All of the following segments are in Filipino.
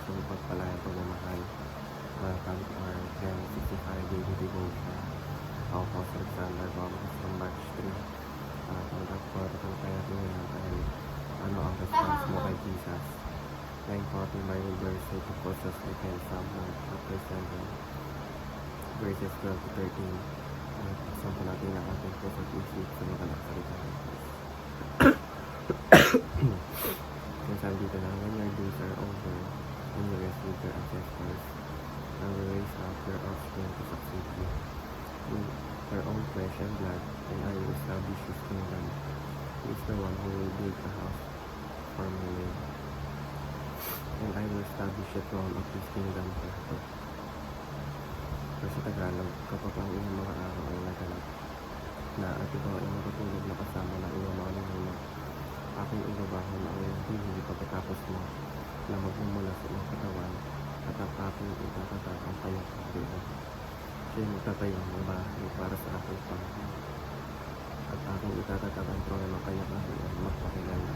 kong pagpalayan pagmamahal. Welcome to our Gen 65 Daily Devotion. Ako po si Alexander Gomez from March 3. Tanggap ko ito kung kaya ngayon ay ano ang response mo kay Jesus. Na important Bible verse ito po sa 2 Samuel chapter 7 verses 12 to 13. Buksan po natin ang ating puso at isip sa mga salita ng Diyos. Sinasabi dito na, when your days are over, when you rest with your ancestors, I will raise up your offspring to succeed you. With their own flesh and blood, and I will establish his kingdom. He is the one who will build the house for my name, and I will establish the throne of his kingdom forever. Pero sa Tagalog, kapag ang iyong mga araw ay naganap, na at ikaw ay matutulog na kasama ng iyong mga ninuno, aking ibabahon ang iyong hihili pagkatapos mo na magmumula sa iyong katawan, at ang aking itatatag ang kayong kaharian. Siya'y magtatayo ng bahay para sa aking Panginoon, at aking itatatag ang trono ng kayong kaharian magpakilala.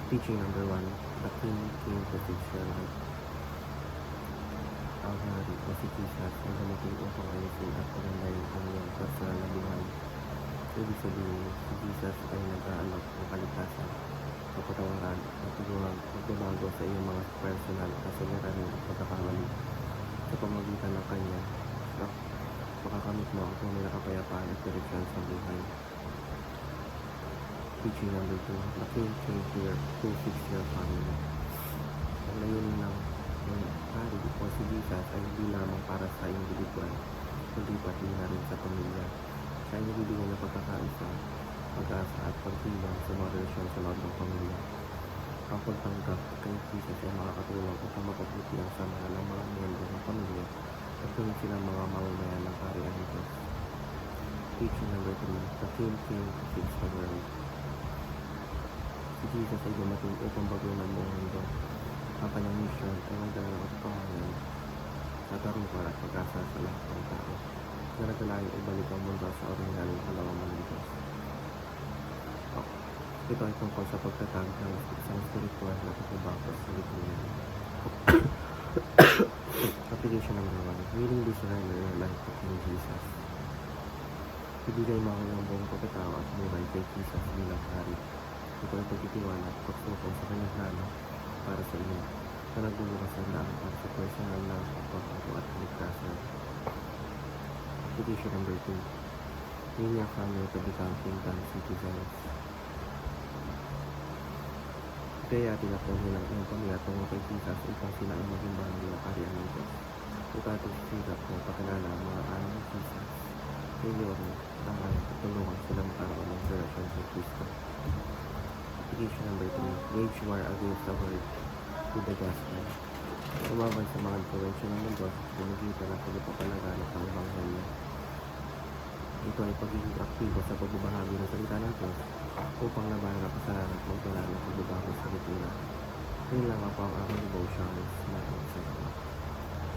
Teaching number 1, the king came to fix your life. Ang hari o si Jesus ay dumating upang ayusin at pagandahin ang iyong personal na buhay. Ibig sabihin, si Jesus ay nag-aalok ng kaligtasan, kapatawaran at magbabago sa iyong mga personal at suliranin at pagkakamali. Sa pamagitan ng kanya, makakamit mo ang tunay na kapayapaan at direksyon sa buhay. Teaching number 2, the king came here to fix your family. Ang layunin ng hari o si Jesus ay hindi lamang para sa individual, kundi pati na rin sa pamilya. Siya ay nagbibigay ng pagkakaisa, pag-asa at pagtibay sa mga relasyon sa loob ng pamilya. Ang pagtanggap kay Jesus ay makakatulong upang mapabuti ang samahan ng mga miyembro ng pamilya at gawin silang mga mamamayan ng kaharian nito. Teaching number 3, the king came to fix the world. Si Jesus ay dumating upang baguhin ang buong mundo. Ang kanyang mission ay magdala ng katotohanan sa tarumpal at pag-asa sa lahat ng tao na nagdalayan ibalik ang mundo sa orihinal ng kalawang ng Diyos. Ito ay tungkol sa pagtatag ng isang spiritual na pagbabago sa lipunan. Application number 1, willing to surrender your life to King Jesus. Ibigay mo ang iyong buong pagkatao at buhay kay Jesus bilang hari. Ito ay pagtitiwala at pagsuko sa kanyang plano para sa inyo na nagbubukas ang daan para sa personal na pagbabago at kaligtasan. Application number 2, bring your family to become kingdom citizens. Kaya tinapunin ang iyong pamilya tungo kay Jesus upang sila ay maging bahagi ng kaharian ng Diyos. Ipatong sisigap mo pakilala ang mga aral ng Jesus sa iyo rin ang ayaw tutulungan sila magkaroon ng relasyon sa Kristo. Application number 3, wage war against the word with the gospel. Umaban sa mga influensya ng mundo sa pamamagitan ng pagpapalaganap ng Ebanghelyo. Ito ay pagiging aktibo sa pagbabahagi ng salita ng Diyos upang labanan ang kasalanan at magdala ng pagbabago sa lipunan. Yun lang po ang aking devotion. Salamat sa inyo.